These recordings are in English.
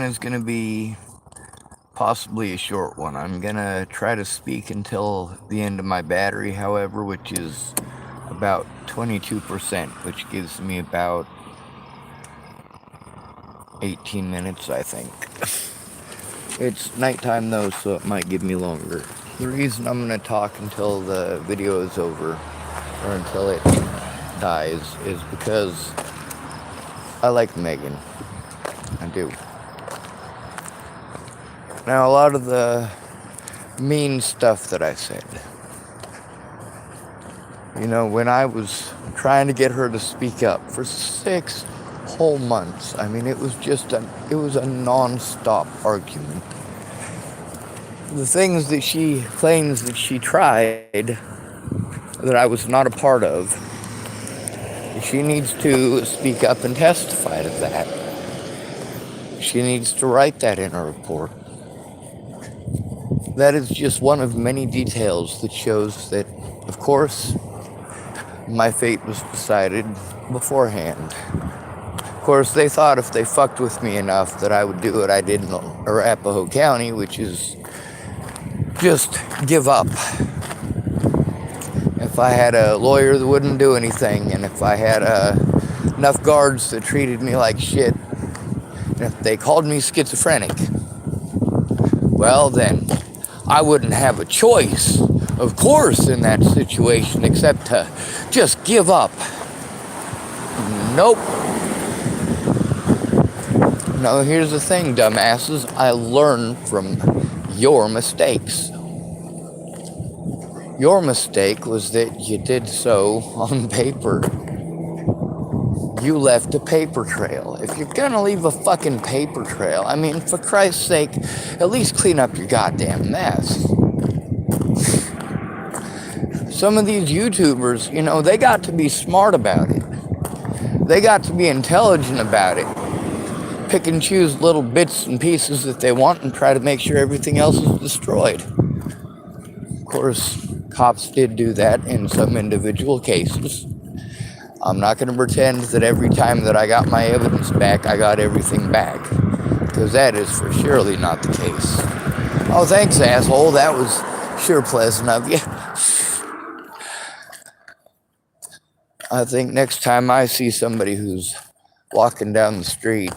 is going to be possibly a short one. I'm going to try to speak until the end of my battery, however, which is about 22%, which gives me about 18 minutes, I think. It's nighttime though, so it might give me longer. The reason I'm going to talk until the video is over, or until it dies, is because I like Megan. I do. Now, a lot of the mean stuff that I said, when I was trying to get her to speak up for 6 whole months, I mean, it was a non-stop argument. The things that she claims that she tried that I was not a part of, she needs to speak up and testify to that. She needs to write that in her report. That is just one of many details that shows that, of course, my fate was decided beforehand. Of course, they thought if they fucked with me enough that I would do what I did in Arapahoe County, which is just give up. If I had a lawyer that wouldn't do anything, and if I had enough guards that treated me like shit, and if they called me schizophrenic, well then, I wouldn't have a choice, of course, in that situation, except to just give up. Nope. No, here's the thing, dumbasses. I learned from your mistakes. Your mistake was that you did so on paper. You left a paper trail. If you're gonna leave a fucking paper trail, I mean, for Christ's sake, at least clean up your goddamn mess. Some of these YouTubers, they got to be smart about it. They got to be intelligent about it. Pick and choose little bits and pieces that they want and try to make sure everything else is destroyed. Of course, cops did do that in some individual cases. I'm not going to pretend that every time that I got my evidence back, I got everything back. Because that is for surely not the case. Oh, thanks, asshole. That was sure pleasant of you. I think next time I see somebody who's walking down the street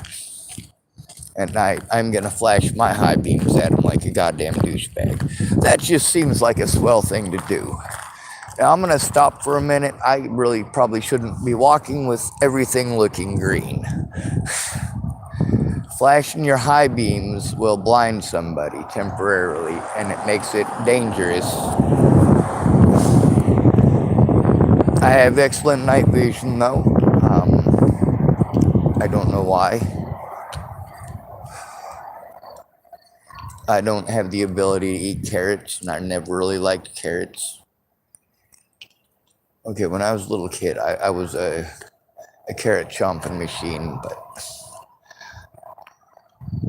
at night, I'm going to flash my high beams at them like a goddamn douchebag. That just seems like a swell thing to do. Now, I'm going to stop for a minute. I really probably shouldn't be walking with everything looking green. Flashing your high beams will blind somebody temporarily, and it makes it dangerous. I have excellent night vision, though. I don't know why. I don't have the ability to eat carrots, and I never really liked carrots. Okay, when I was a little kid, I was a carrot chomping machine, but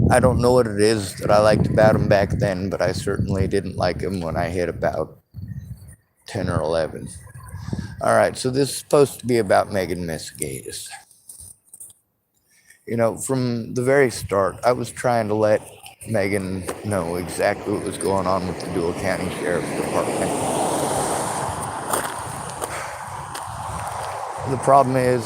I don't know what it is that I liked about them back then, but I certainly didn't like them when I hit about 10 or 11. Alright, so this is supposed to be about Megan Misegadis. From the very start, I was trying to let Megan know exactly what was going on with the Dual County Sheriff's Department. The problem is,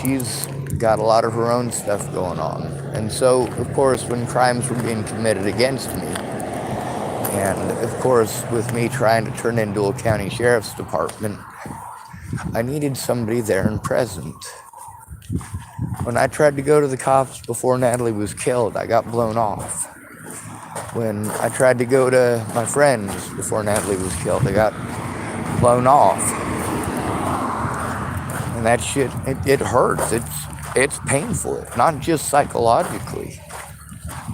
she's got a lot of her own stuff going on. And so, of course, when crimes were being committed against me, and of course, with me trying to turn into a county sheriff's department, I needed somebody there and present. When I tried to go to the cops before Natalie was killed, I got blown off. When I tried to go to my friends before Natalie was killed, I got blown off. And that shit, it hurts. It's painful, not just psychologically.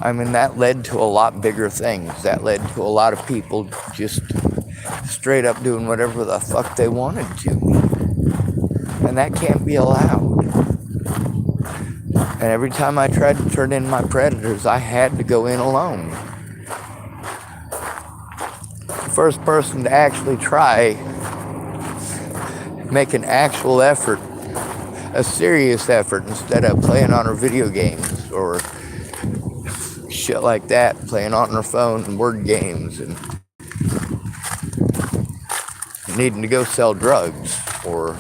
I mean, that led to a lot bigger things. That led to a lot of people just straight up doing whatever the fuck they wanted to. And that can't be allowed. And every time I tried to turn in my predators, I had to go in alone. The first person to actually try, make an actual effort, a serious effort, instead of playing on her video games or shit like that, playing on her phone and word games and needing to go sell drugs or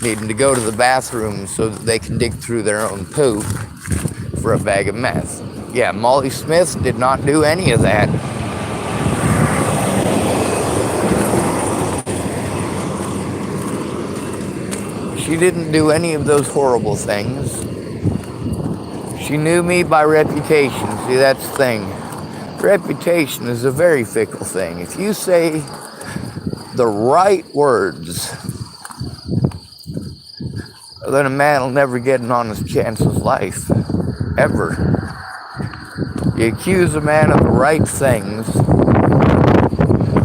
needing to go to the bathroom so that they can dig through their own poop for a bag of meth. Yeah, Molly Smith did not do any of that. She didn't do any of those horrible things. She knew me by reputation. See, that's the thing. Reputation is a very fickle thing. If you say the right words, then a man will never get an honest chance of life. Ever. You accuse a man of the right things.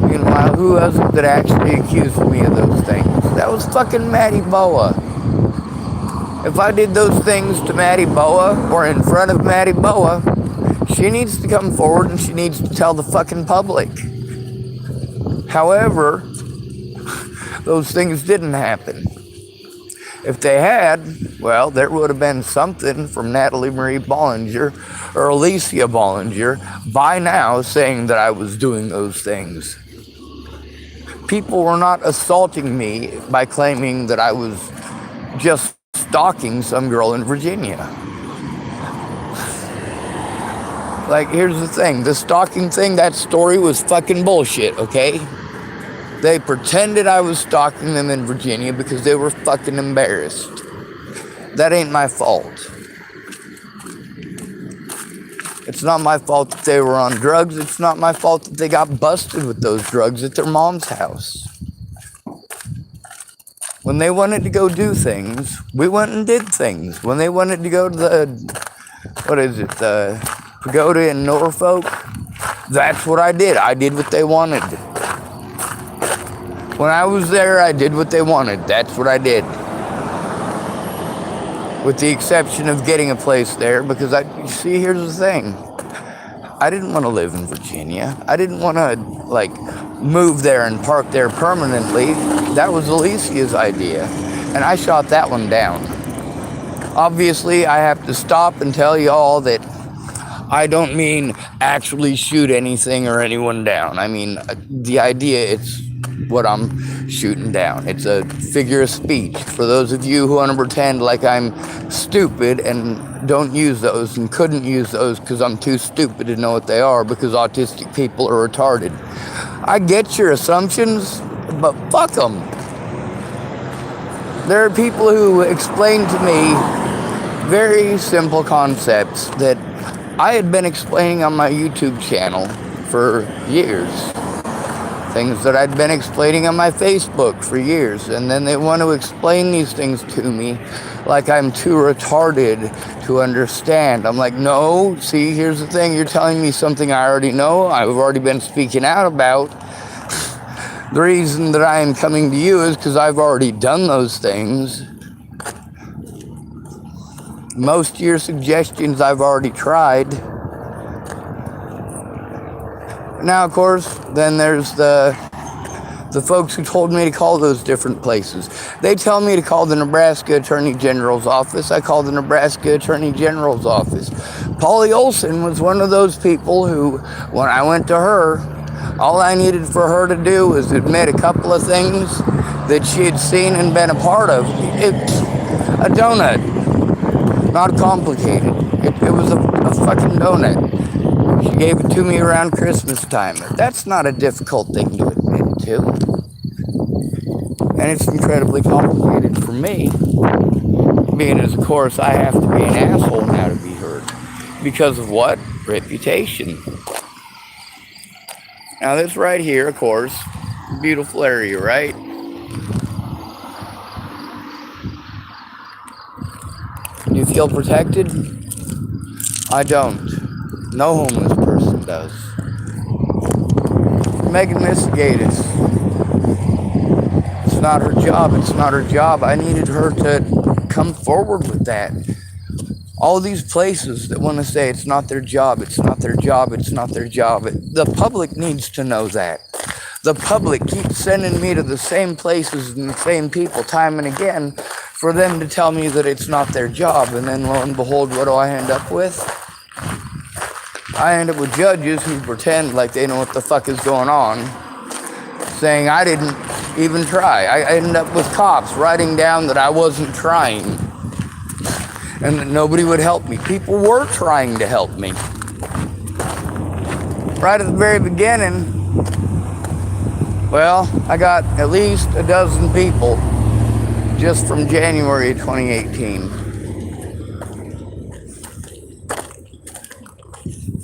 Meanwhile, who was it that actually accused me of those things? That was fucking Maddie Boa. If I did those things to Maddie Boa or in front of Maddie Boa, she needs to come forward and she needs to tell the fucking public. However, those things didn't happen. If they had, well, there would have been something from Natalie Marie Bollinger or Alicia Bollinger by now saying that I was doing those things. People were not assaulting me by claiming that I was just stalking some girl in Virginia. Like, here's the thing. The stalking thing, that story was fucking bullshit, okay? They pretended I was stalking them in Virginia because they were fucking embarrassed. That ain't my fault. It's not my fault that they were on drugs. It's not my fault that they got busted with those drugs at their mom's house. When they wanted to go do things, we went and did things. When they wanted to go to the pagoda in Norfolk, that's what I did. I did what they wanted. When I was there, I did what they wanted. That's what I did. With the exception of getting a place there, because see, here's the thing. I didn't want to live in Virginia. I didn't want to, move there and park there permanently. That was Alicia's idea. And I shot that one down. Obviously, I have to stop and tell you all that I don't mean actually shoot anything or anyone down. I mean, the idea, it's what I'm shooting down. It's a figure of speech. For those of you who want to pretend like I'm stupid and don't use those and couldn't use those because I'm too stupid to know what they are because autistic people are retarded. I get your assumptions, but fuck them. There are people who explain to me very simple concepts that I had been explaining on my YouTube channel for years. Things that I'd been explaining on my Facebook for years. And then they want to explain these things to me like I'm too retarded to understand. I'm like, no, see, here's the thing. You're telling me something I already know. I've already been speaking out about. The reason that I am coming to you is because I've already done those things. Most of your suggestions I've already tried. Now, of course, then there's the folks who told me to call those different places. They tell me to call the Nebraska Attorney General's office. I call the Nebraska Attorney General's office. Polly Olson was one of those people who, when I went to her, all I needed for her to do was admit a couple of things that she had seen and been a part of. It's a donut. Not complicated. It was a fucking donut. She gave it to me around Christmas time. That's not a difficult thing to admit to. And it's incredibly complicated for me. Being as, of course, I have to be an asshole now to be heard. Because of what? Reputation. Now this right here, of course, beautiful area, right? You feel protected? I don't. No homeless person does. Megan Misegadis. It's not her job. It's not her job. I needed her to come forward with that. All these places that want to say it's not their job, it's not their job, it's not their job. The public needs to know that. The public keeps sending me to the same places and the same people time and again for them to tell me that it's not their job. And then lo and behold, what do I end up with? I end up with judges who pretend like they know what the fuck is going on, saying I didn't even try. I end up with cops writing down that I wasn't trying and that nobody would help me. People were trying to help me. Right at the very beginning, well, I got at least a dozen people just from January 2018.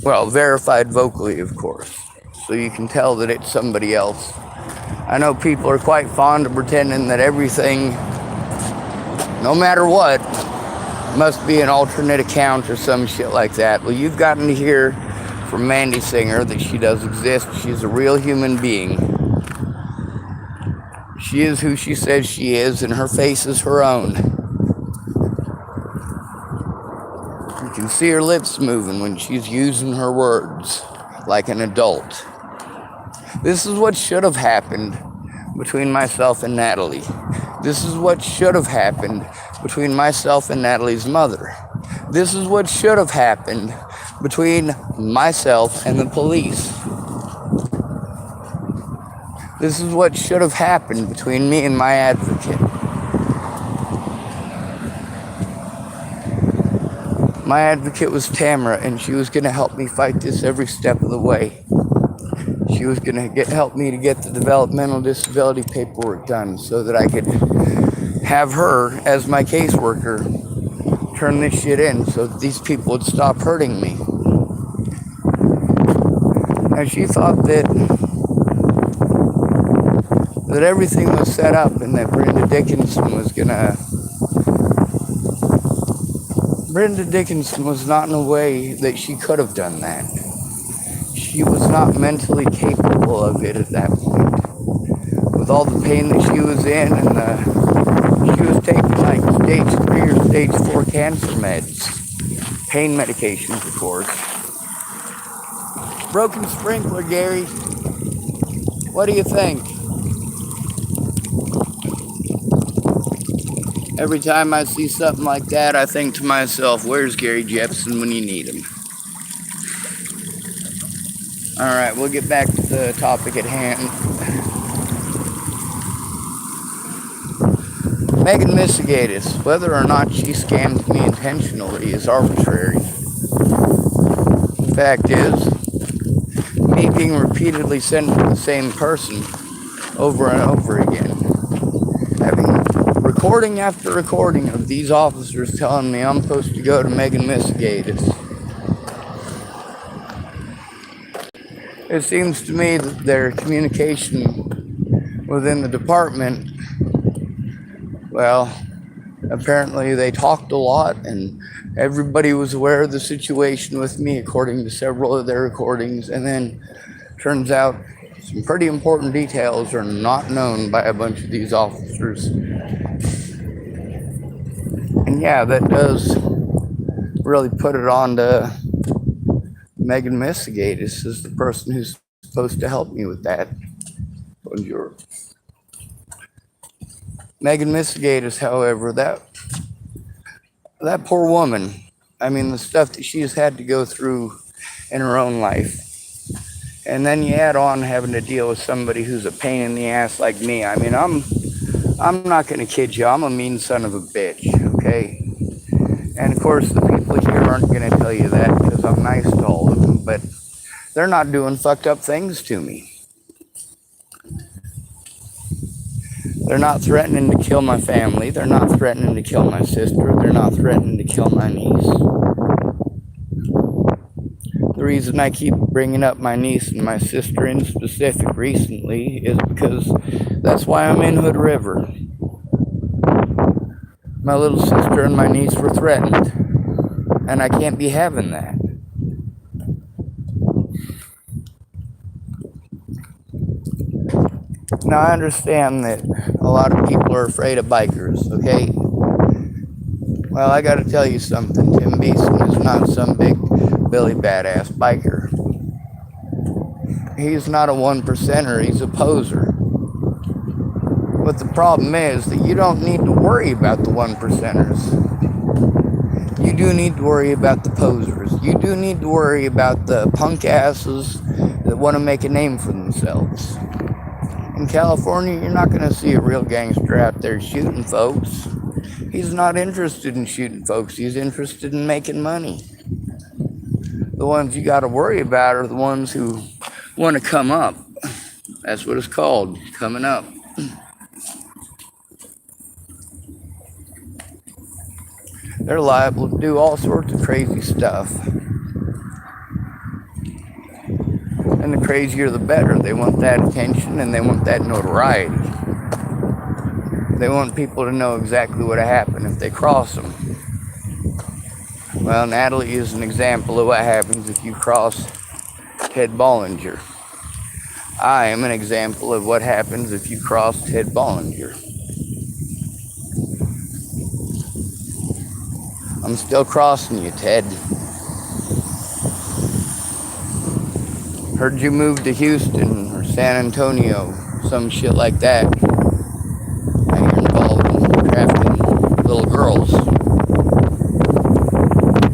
Well, verified vocally, of course, so you can tell that it's somebody else. I know people are quite fond of pretending that everything, no matter what, must be an alternate account or some shit like that. Well, you've gotten to hear from Mandy Singer that she does exist. She's a real human being. She is who she says she is, and her face is her own. You can see her lips moving when she's using her words like an adult. This is what should have happened between myself and Natalie. This is what should have happened between myself and Natalie's mother. This is what should have happened between myself and the police. This is what should have happened between me and my advocate. My advocate was Tamara, and she was going to help me fight this every step of the way. She was going to help me to get the developmental disability paperwork done so that I could have her as my caseworker turn this shit in so that these people would stop hurting me. And she thought that everything was set up and that Brenda Dickinson was not in a way that she could have done that. She was not mentally capable of it at that point. With all the pain that she was in, and she was taking like stage 3 or stage 4 cancer meds. Pain medications, of course. Broken sprinkler, Gary. What do you think? Every time I see something like that, I think to myself, where's Gary Jepson when you need him? Alright, we'll get back to the topic at hand. Misegadis, whether or not she scammed me intentionally is arbitrary. The fact is, me being repeatedly sent to the same person over and over again, having recording after recording of these officers telling me I'm supposed to go to Misegadis. It seems to me that their communication within the department, well, apparently they talked a lot and everybody was aware of the situation with me according to several of their recordings, and then turns out some pretty important details are not known by a bunch of these officers. And yeah, that does really put it on to Megan Misegadis as the person who's supposed to help me with that. Bonjour. Megan Misegadis, however, that poor woman, I mean, the stuff that she has had to go through in her own life. And then you add on having to deal with somebody who's a pain in the ass like me. I mean, I'm not going to kid you. I'm a mean son of a bitch, okay? And of course, the people here aren't going to tell you that because I'm nice to all of them, but they're not doing fucked up things to me. They're not threatening to kill my family. They're not threatening to kill my sister. They're not threatening to kill my niece. The reason I keep bringing up my niece and my sister in specific recently is because that's why I'm in Hood River. My little sister and my niece were threatened, and I can't be having that. Now, I understand that a lot of people are afraid of bikers, okay? Well, I gotta tell you something. Tim Beeson is not some big Billy Badass biker. He's not a 1%er, he's a poser. But the problem is that you don't need to worry about the 1%ers. You do need to worry about the posers. You do need to worry about the punk asses that want to make a name for themselves. In California, you're not going to see a real gangster out there shooting folks. He's not interested in shooting folks. He's interested in making money. The ones you got to worry about are the ones who want to come up. That's what it's called, coming up. They're liable to do all sorts of crazy stuff. And the crazier the better. They want that attention and they want that notoriety. They want people to know exactly what happened if they cross them. Well, Natalie is an example of what happens if you cross Ted Bollinger. I am an example of what happens if you cross Ted Bollinger. I'm still crossing you, Ted. Heard you moved to Houston or San Antonio, some shit like that. Now you're involved in trafficking little girls.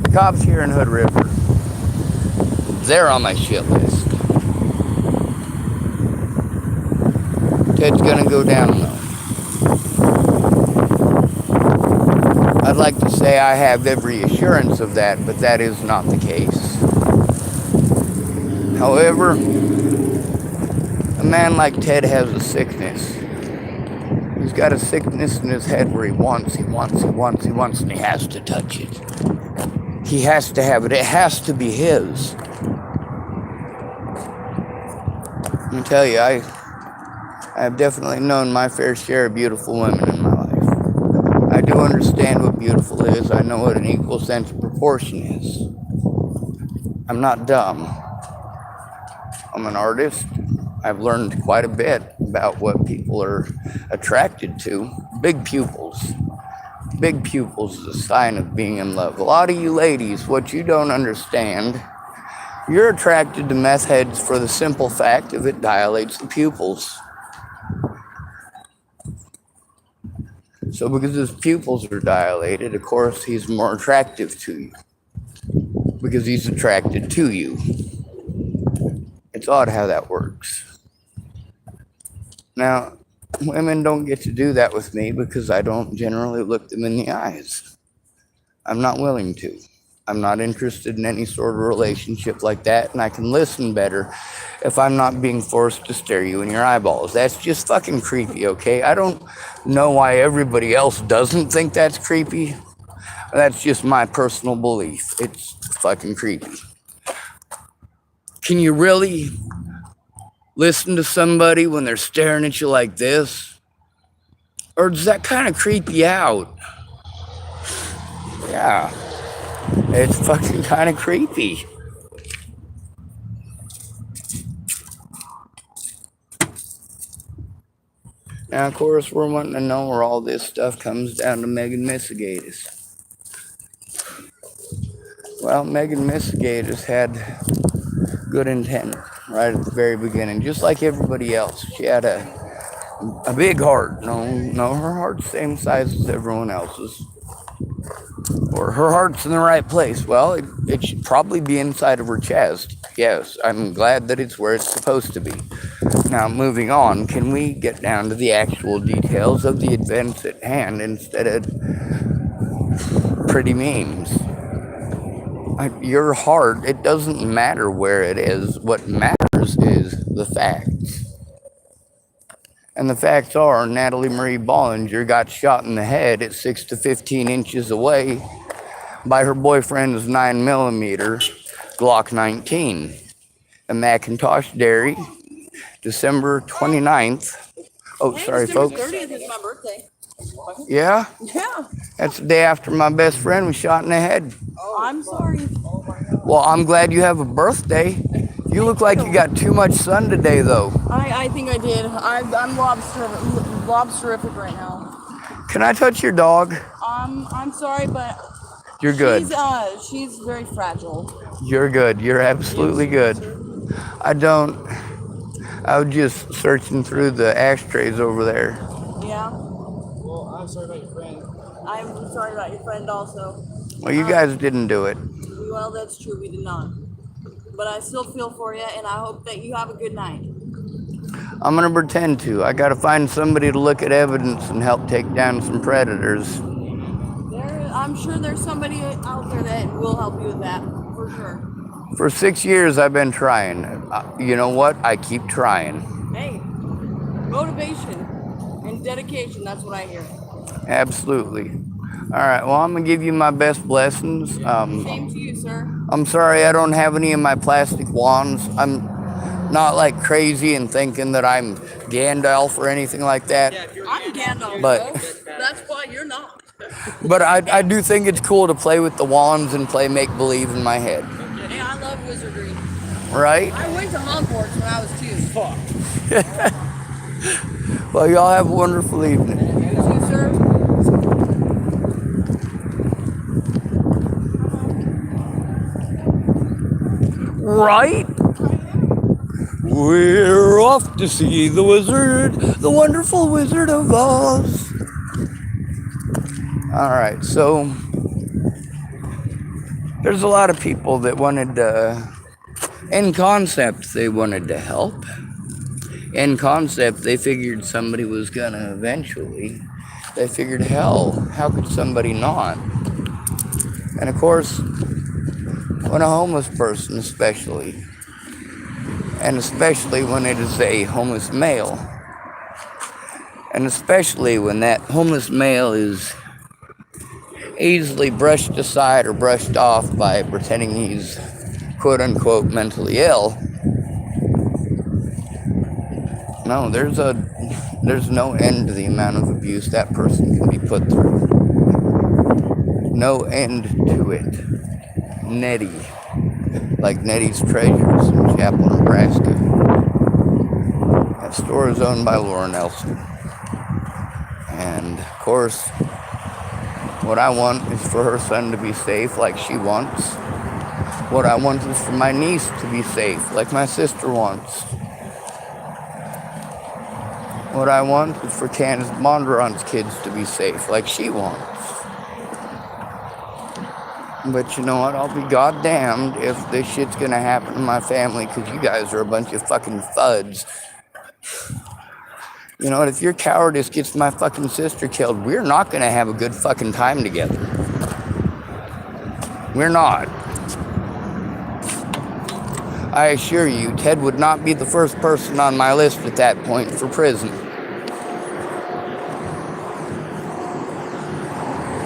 The cops here in Hood River, they're on my shit list. Ted's gonna go down though. I'd like to say I have every assurance of that, but that is not the case. However, a man like Ted has a sickness. He's got a sickness in his head where he wants, and he has to touch it. He has to have it. It has to be his. Let me tell you, I have definitely known my fair share of beautiful women in my life. I do understand what beautiful is. I know what an equal sense of proportion is. I'm not dumb. I'm an artist. I've learned quite a bit about what people are attracted to. Big pupils. Big pupils is a sign of being in love. A lot of you ladies, what you don't understand, you're attracted to meth heads for the simple fact of it dilates the pupils. So because his pupils are dilated, of course, he's more attractive to you. Because he's attracted to you. It's odd how that works. Now, women don't get to do that with me because I don't generally look them in the eyes. I'm not willing to. I'm not interested in any sort of relationship like that, and I can listen better if I'm not being forced to stare you in your eyeballs. That's just fucking creepy, okay? I don't know why everybody else doesn't think that's creepy. That's just my personal belief. It's fucking creepy. Can you really listen to somebody when they're staring at you like this? Or does that kind of creep you out? Yeah. It's fucking kind of creepy. Now, of course, we're wanting to know where all this stuff comes down to Misegadis. Well, Misegadis had good intent right at the very beginning, just like everybody else. She had a big heart. No, her heart's the same size as everyone else's. Or her heart's in the right place. Well, it should probably be inside of her chest. Yes, I'm glad that it's where it's supposed to be. Now, moving on, can we get down to the actual details of the events at hand instead of pretty memes? Your heart, it doesn't matter where it is. What matters is the facts. And the facts are Natalie Marie Bollinger got shot in the head at 6 to 15 inches away by her boyfriend's 9mm Glock 19 in Macintosh Dairy, December 29th. Oh, hey, sorry, December folks. 30th is my birthday. Yeah? Yeah. That's the day after my best friend was shot in the head. Oh, I'm sorry. Well, I'm glad you have a birthday. You look like you got too much sun today, though. I think I did. I'm lobsterific right now. Can I touch your dog? I'm sorry, but you're good. She's very fragile. You're good. You're absolutely good. I was just searching through the ashtrays over there. Yeah. Well, I'm sorry about your friend. I'm sorry about your friend also. Well, you guys didn't do it. Well, that's true. We did not. But I still feel for you, and I hope that you have a good night. I'm gonna pretend to. I gotta find somebody to look at evidence and help take down some predators. I'm sure there's somebody out there that will help you with that, for sure. For 6 years, I've been trying. You know what? I keep trying. Hey, motivation and dedication, that's what I hear. Absolutely. All right, well, I'm going to give you my best blessings. Same to you, sir. I'm sorry I don't have any of my plastic wands. I'm not like crazy and thinking that I'm Gandalf or anything like that. I'm Gandalf, But- bro. That's why you're not. But I do think it's cool to play with the wands and play make-believe in my head. Hey, I love wizardry. Right? I went to Hogwarts when I was 2. Fuck. Well, y'all have a wonderful evening. You too, sir. Right? We're off to see the wizard, the wonderful Wizard of Oz. All right, so there's a lot of people that wanted in concept, they wanted to help. In concept, they figured somebody was gonna eventually. They figured, hell, how could somebody not? And of course, when a homeless person especially, and especially when it is a homeless male, and especially when that homeless male is easily brushed aside or brushed off by pretending he's quote-unquote mentally ill. No, there's no end to the amount of abuse that person can be put through. No end to it. Nettie, like Nettie's Treasures in Chapel, Nebraska. That store is owned by Laura Nelson. And of course, what I want is for her son to be safe like she wants. What I want is for my niece to be safe like my sister wants. What I want is for Candace Bondurant's kids to be safe like she wants. But you know what? I'll be goddamned if this shit's gonna happen to my family because you guys are a bunch of fucking thuds. You know what? If your cowardice gets my fucking sister killed, we're not gonna have a good fucking time together. We're not. I assure you, Ted would not be the first person on my list at that point for prison.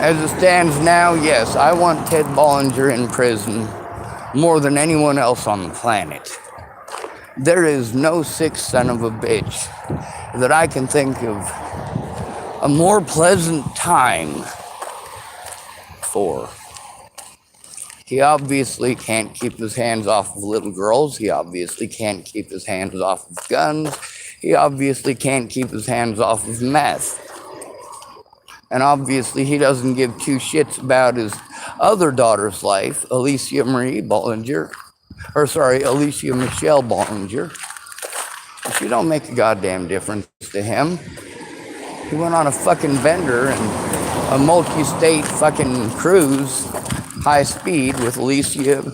As it stands now, yes, I want Ted Bollinger in prison more than anyone else on the planet. There is no sick son of a bitch that I can think of a more pleasant time for. He obviously can't keep his hands off of little girls. He obviously can't keep his hands off of guns. He obviously can't keep his hands off of meth. And obviously he doesn't give two shits about his other daughter's life, Alicia Michelle Bollinger. She don't make a goddamn difference to him. He went on a fucking bender and a multi-state fucking cruise, high speed, with Alicia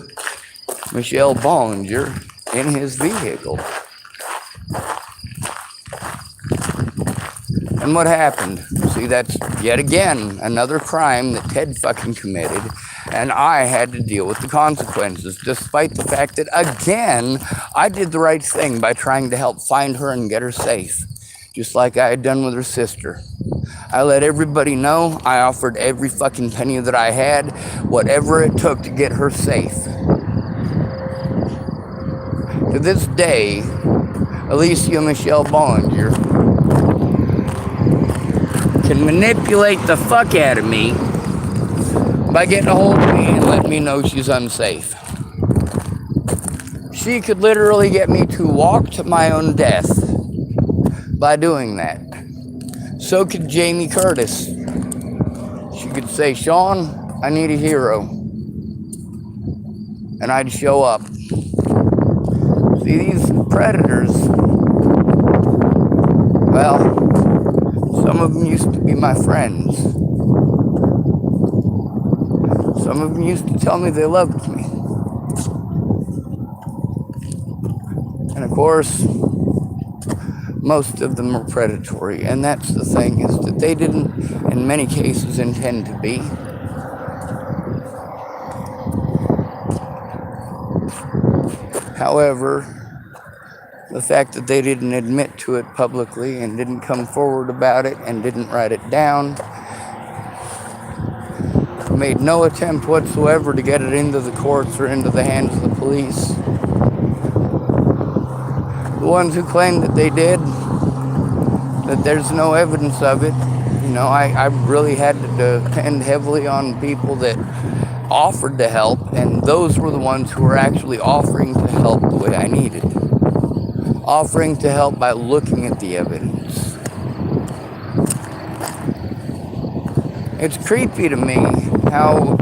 Michelle Bollinger in his vehicle. And what happened? See, that's yet again another crime that Ted fucking committed, and I had to deal with the consequences, despite the fact that, again, I did the right thing by trying to help find her and get her safe, just like I had done with her sister. I let everybody know. I offered every fucking penny that I had, whatever it took to get her safe. To this day, Alicia Michelle Bollinger can manipulate the fuck out of me by getting a hold of me and letting me know she's unsafe. She could literally get me to walk to my own death by doing that. So could Jamie Curtis. She could say, Sean, I need a hero. And I'd show up. See, these predators, well, some of them used to be my friends. Some Some of them used to tell me they loved me. And of course, most of them are predatory. And that's the thing, is that they didn't, in many cases, intend to be. However, the fact that they didn't admit to it publicly and didn't come forward about it and didn't write it down, made no attempt whatsoever to get it into the courts or into the hands of the police. The ones who claimed that they did, that there's no evidence of it, I really had to depend heavily on people that offered to help, and those were the ones who were actually offering to help the way I needed. Offering to help by looking at the evidence. It's creepy to me how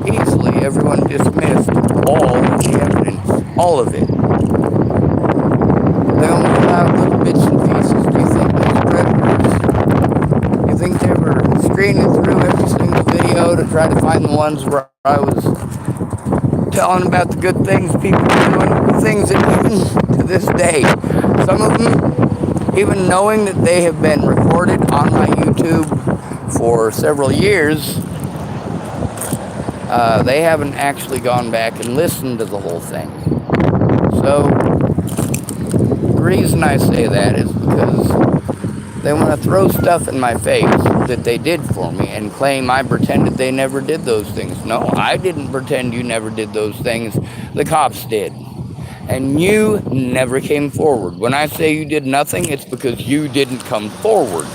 easily everyone dismissed all of the evidence. All of it. They only allowed little bits and pieces. Do you think those predators? Do you think they were screening through every single video to try to find the ones where I was telling about the good things people are doing, things that even to this day, some of them, even knowing that they have been recorded on my YouTube for several years, they haven't actually gone back and listened to the whole thing. So, the reason I say that is because they want to throw stuff in my face that they did for me and claim I pretended they never did those things. No, I didn't pretend you never did those things. The cops did. And you never came forward. When I say you did nothing, it's because you didn't come forward.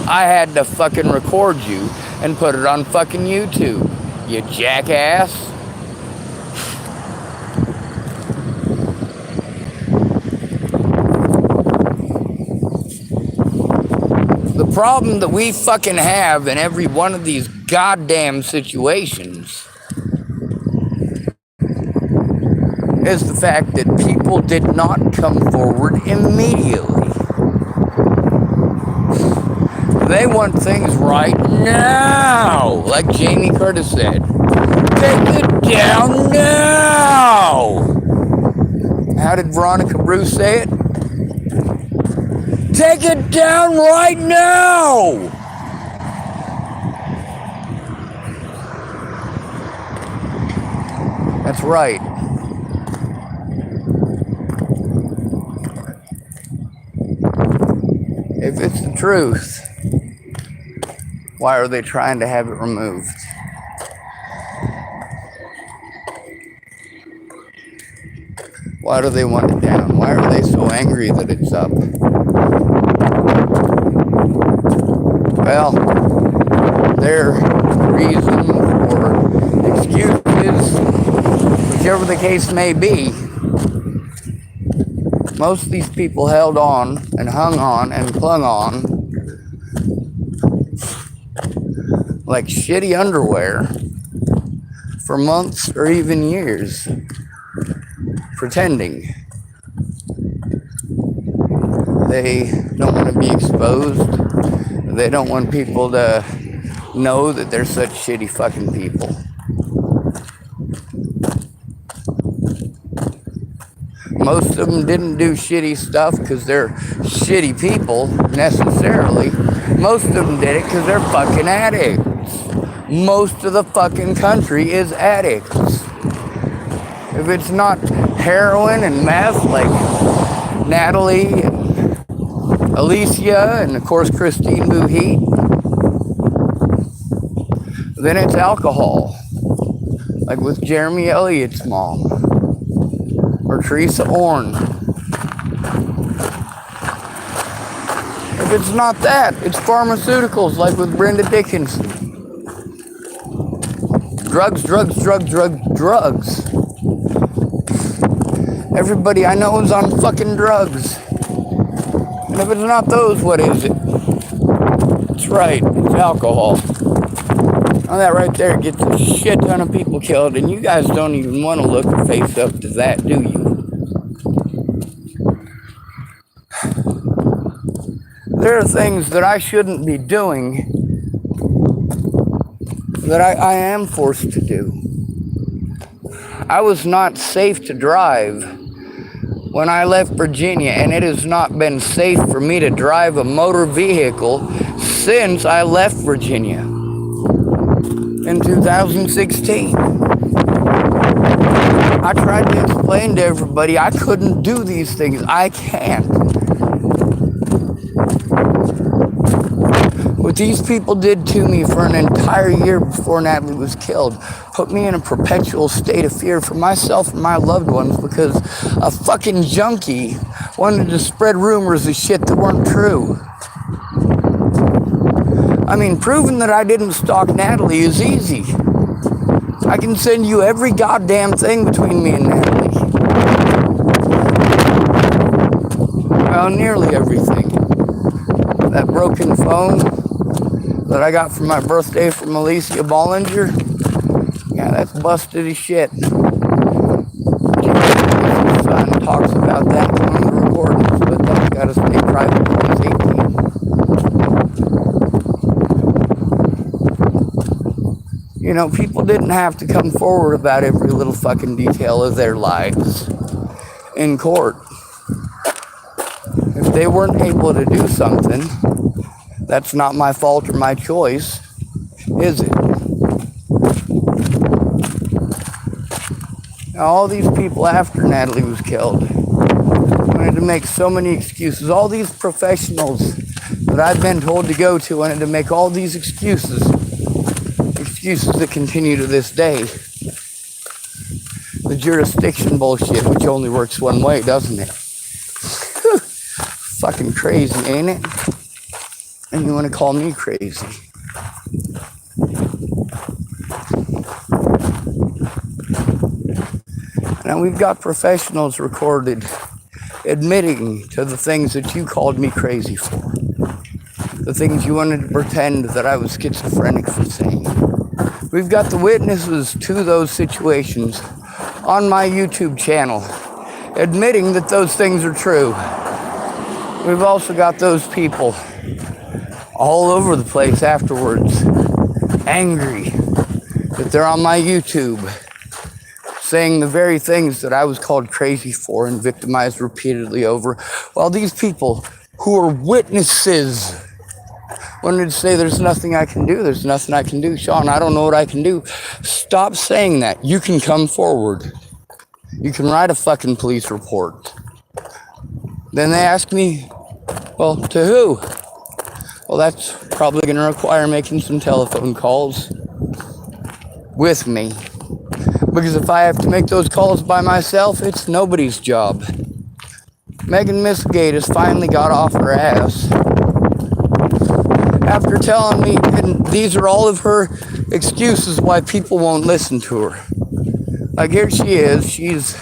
I had to fucking record you and put it on fucking YouTube, you jackass. The problem that we fucking have in every one of these goddamn situations is the fact that people did not come forward immediately. They want things right now, like Jamie Curtis said. Take it down now! How did Veronica Bruce say it? Take it down right now! That's right. If it's the truth, why are they trying to have it removed? Why do they want it down? Why are they so angry that it's up? Well, their reason or excuses, whichever the case may be, most of these people held on and hung on and clung on like shitty underwear for months or even years, pretending they don't want to be exposed. They don't want people to know that they're such shitty fucking people. Most of them didn't do shitty stuff because they're shitty people, necessarily. Most of them did it because they're fucking addicts. Most of the fucking country is addicts. If it's not heroin and meth, like Natalie and Alicia and, of course, Christine Bouhit, then it's alcohol, like with Jeremy Elliott's mom. Or Teresa Orn. If it's not that, it's pharmaceuticals, like with Brenda Dickinson. Drugs, drugs, drugs, drugs, drugs. Everybody I know is on fucking drugs. And if it's not those, what is it? That's right, it's alcohol. Now that right there gets a shit ton of people killed, and you guys don't even want to look or face up to that, do you? There are things that I shouldn't be doing that I am forced to do. I was not safe to drive when I left Virginia, and it has not been safe for me to drive a motor vehicle since I left Virginia in 2016. I tried to explain to everybody I couldn't do these things. I can't. What these people did to me for an entire year before Natalie was killed put me in a perpetual state of fear for myself and my loved ones because a fucking junkie wanted to spread rumors of shit that weren't true. I mean, proving that I didn't stalk Natalie is easy. I can send you every goddamn thing between me and Natalie. Well, nearly everything. That broken phone that I got for my birthday from Alicia Bollinger, yeah, that's busted as shit. His son talks about that in one of the recordings, but that's got to stay private till he's 18. You know, people didn't have to come forward about every little fucking detail of their lives in court. If they weren't able to do something, that's not my fault or my choice, is it? Now, all these people after Natalie was killed wanted to make so many excuses. All these professionals that I've been told to go to wanted to make all these excuses that continue to this day. The jurisdiction bullshit, which only works one way, doesn't it? Fucking crazy, ain't it? And you want to call me crazy. Now we've got professionals recorded admitting to the things that you called me crazy for. The things you wanted to pretend that I was schizophrenic for saying. We've got the witnesses to those situations on my YouTube channel admitting that those things are true. We've also got those people all over the place afterwards, angry that they're on my YouTube, saying the very things that I was called crazy for and victimized repeatedly over, while these people who are witnesses wanted to say there's nothing I can do, there's nothing I can do. Sean, I don't know what I can do. Stop saying that. You can come forward. You can write a fucking police report. Then they ask me, well, to who? Well, that's probably going to require making some telephone calls with me. Because if I have to make those calls by myself, it's nobody's job. Misegadis finally got off her ass after telling me, and these are all of her excuses why people won't listen to her. Like, here she is. She's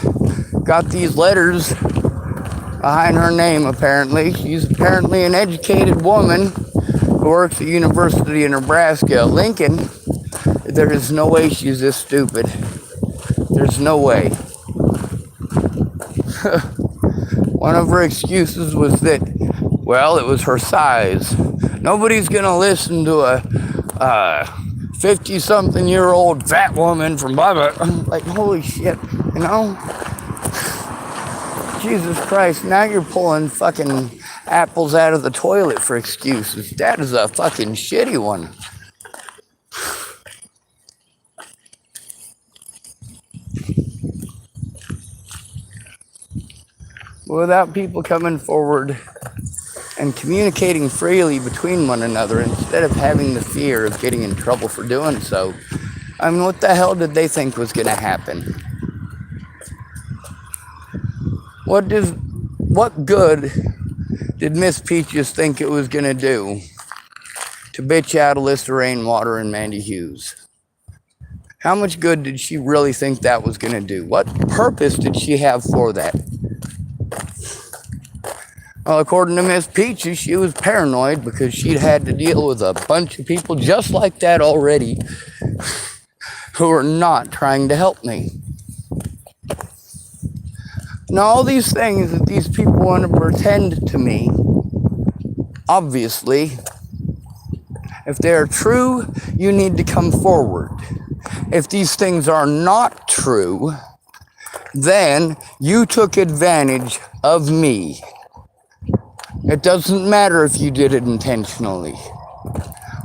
got these letters behind her name, apparently. She's apparently an educated woman who works at University of Nebraska at Lincoln. There is no way she's this stupid. There's no way. One of her excuses was that, well, it was her size. Nobody's gonna listen to a 50-something-year-old fat woman from blah blah. I'm like, holy shit, you know? Jesus Christ, now you're pulling fucking apples out of the toilet for excuses. That is a fucking shitty one. Without people coming forward and communicating freely between one another instead of having the fear of getting in trouble for doing so, I mean, what the hell did they think was going to happen? What good did Miss Peaches think it was going to do to bitch out Alyssa Rainwater and Mandy Hughes? How much good did she really think that was going to do? What purpose did she have for that? Well, according to Miss Peaches, she was paranoid because she'd had to deal with a bunch of people just like that already who are not trying to help me. Now, all these things that these people want to pretend to me, obviously, If they are true, you need to come forward. If these things are not true, then you took advantage of me. It doesn't matter if you did it intentionally.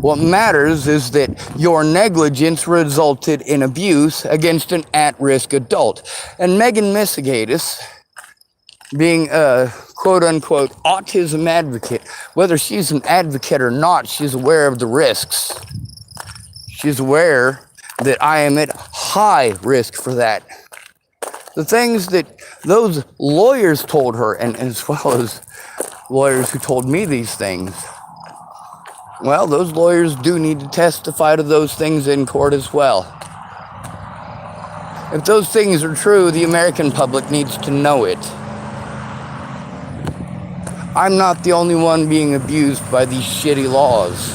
What matters is that your negligence resulted in abuse against an at-risk adult. And Megan Misegadis, being a quote-unquote autism advocate, whether she's an advocate or not, she's aware of the risks. She's aware that I am at high risk for that. The things that those lawyers told her, and as well as lawyers who told me these things, well, those lawyers do need to testify to those things in court as well. If those things are true, the American public needs to know it. I'm not the only one being abused by these shitty laws.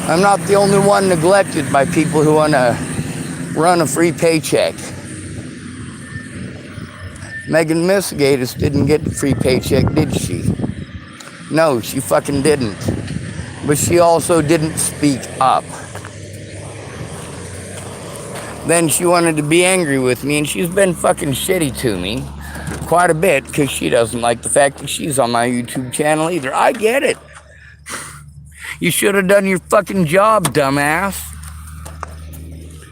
I'm not the only one neglected by people who want to run a free paycheck. Megan Misegadis didn't get the free paycheck, did she? No, she fucking didn't. But she also didn't speak up. Then she wanted to be angry with me, and she's been fucking shitty to me quite a bit because she doesn't like the fact that she's on my YouTube channel either. I get it. You should have done your fucking job, dumbass.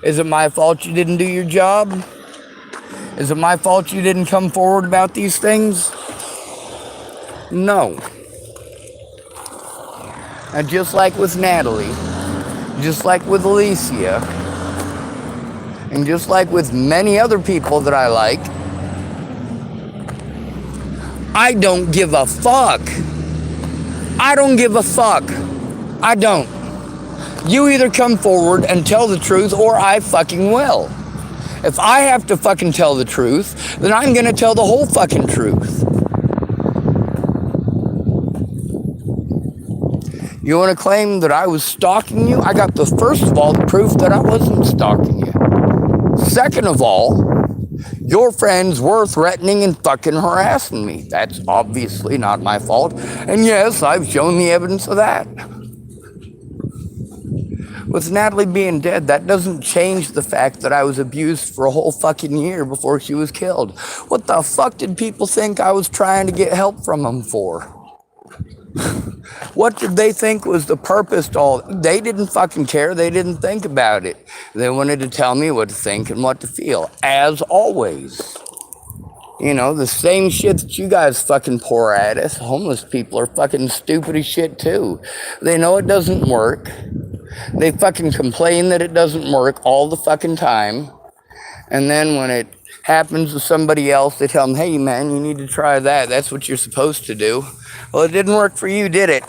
Is it my fault you didn't do your job? Is it my fault you didn't come forward about these things? No. And just like with Natalie, just like with Alicia, and just like with many other people that I like, I don't give a fuck. I don't give a fuck. I don't. You either come forward and tell the truth, or I fucking will. If I have to fucking tell the truth, then I'm gonna tell the whole fucking truth. You want to claim that I was stalking you? I got first of all, the proof that I wasn't stalking you. Second of all, your friends were threatening and fucking harassing me. That's obviously not my fault. And yes, I've shown the evidence of that. With Natalie being dead, that doesn't change the fact that I was abused for a whole fucking year before she was killed. What the fuck did people think I was trying to get help from them for? What did they think was the purpose to all? They didn't fucking care. They didn't think about it. They wanted to tell me what to think and what to feel, as always. You know, the same shit that you guys fucking pour at us. Homeless people are fucking stupid as shit too. They know it doesn't work. They fucking complain that it doesn't work all the fucking time. And then when it happens to somebody else, they tell them, hey man, you need to try that. That's what you're supposed to do. Well, it didn't work for you, did it?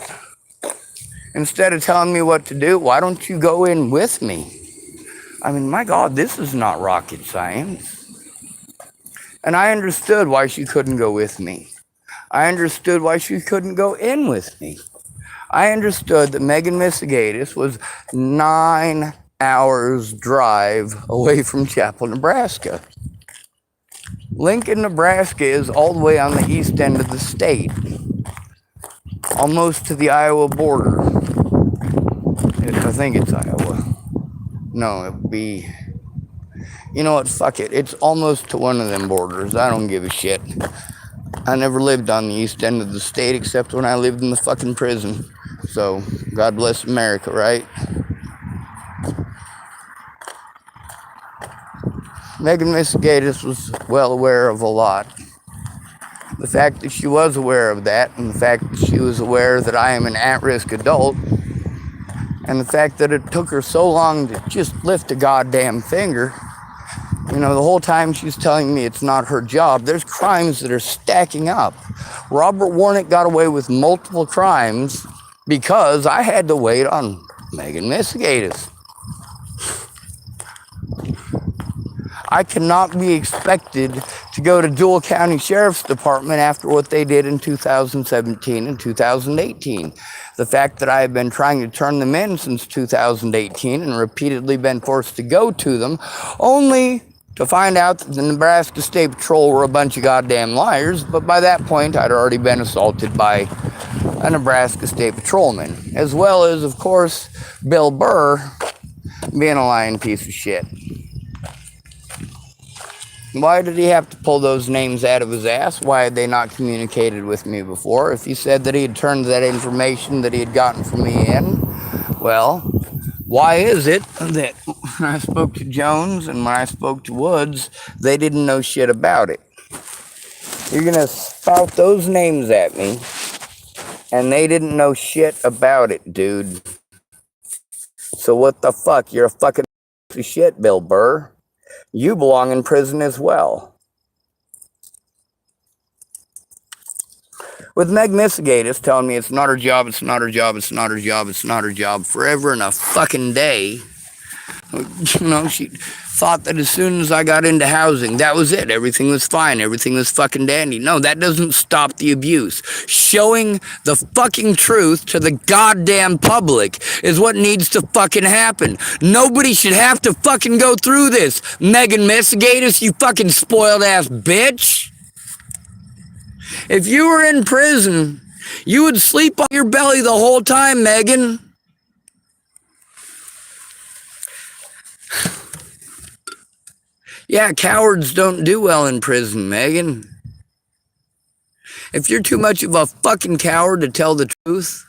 Instead of telling me what to do, why don't you go in with me? I mean, my God, this is not rocket science. And I understood why she couldn't go with me. I understood why she couldn't go in with me. I understood that Megan Misegadis was 9 hours drive away from Chapel, Nebraska. Lincoln, Nebraska is all the way on the east end of the state, almost to the Iowa border. I think it's Iowa. No, it would be, you know what, fuck it. It's almost to one of them borders. I don't give a shit. I never lived on the east end of the state except when I lived in the fucking prison. So, God bless America, right? Megan Misegadis was well aware of a lot. The fact that she was aware of that, and the fact that she was aware that I am an at-risk adult, and the fact that it took her so long to just lift a goddamn finger. You know, the whole time she's telling me it's not her job. There's crimes that are stacking up. Robert Warnick got away with multiple crimes because I had to wait on Megan Misegadis. I cannot be expected to go to Dual County Sheriff's Department after what they did in 2017 and 2018. The fact that I have been trying to turn them in since 2018 and repeatedly been forced to go to them, only to find out that the Nebraska State Patrol were a bunch of goddamn liars, but by that point I'd already been assaulted by a Nebraska State Patrolman, as well as, of course, Bill Burr being a lying piece of shit. Why did he have to pull those names out of his ass? Why had they not communicated with me before? If he said that he had turned that information that he had gotten from me in, well, why is it that when I spoke to Jones and when I spoke to Woods, they didn't know shit about it? You're going to spout those names at me, and they didn't know shit about it, dude. So what the fuck? You're a fucking piece of shit, Bill Burr. You belong in prison as well. With Meg Misegadis telling me it's not her job, it's not her job, it's not her job, it's not her job forever and a fucking day. You know, she thought that as soon as I got into housing, that was it. Everything was fine. Everything was fucking dandy. No, that doesn't stop the abuse. Showing the fucking truth to the goddamn public is what needs to fucking happen. Nobody should have to fucking go through this. Megan Misegadis, you fucking spoiled ass bitch. If you were in prison, you would sleep on your belly the whole time, Megan. Yeah, cowards don't do well in prison, Megan. If you're too much of a fucking coward to tell the truth,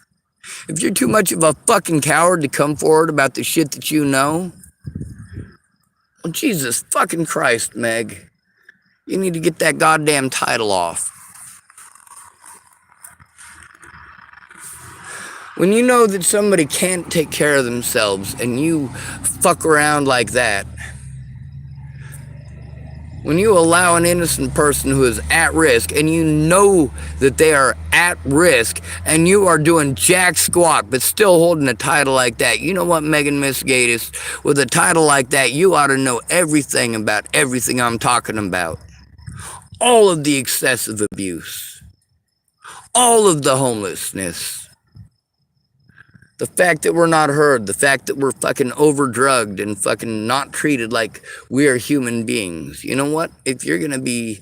if you're too much of a fucking coward to come forward about the shit that you know, well, Jesus fucking Christ, Meg. You need to get that goddamn title off. When you know that somebody can't take care of themselves and you fuck around like that, when you allow an innocent person who is at risk and you know that they are at risk and you are doing jack squat but still holding a title like that, you know what, Megan Misegadis? With a title like that, you ought to know everything about everything I'm talking about. All of the excessive abuse. All of the homelessness. The fact that we're not heard, the fact that we're fucking overdrugged and fucking not treated like we are human beings. You know what? If you're going to be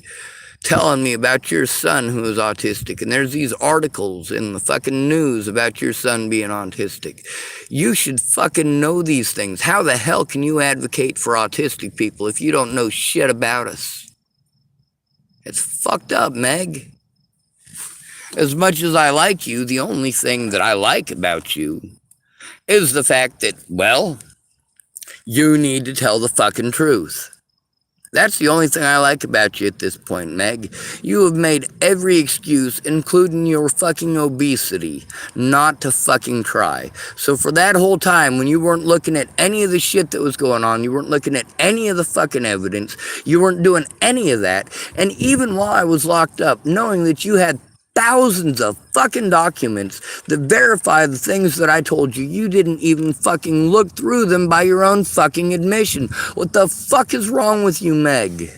telling me about your son who is autistic, and there's these articles in the fucking news about your son being autistic, you should fucking know these things. How the hell can you advocate for autistic people if you don't know shit about us? It's fucked up, Meg. As much as I like you, the only thing that I like about you is the fact that, well, you need to tell the fucking truth. That's the only thing I like about you at this point, Meg. You have made every excuse, including your fucking obesity, not to fucking try. So for that whole time, when you weren't looking at any of the shit that was going on, you weren't looking at any of the fucking evidence, you weren't doing any of that, and even while I was locked up, knowing that you had thousands of fucking documents that verify the things that I told you, you didn't even fucking look through them by your own fucking admission. What the fuck is wrong with you, Meg?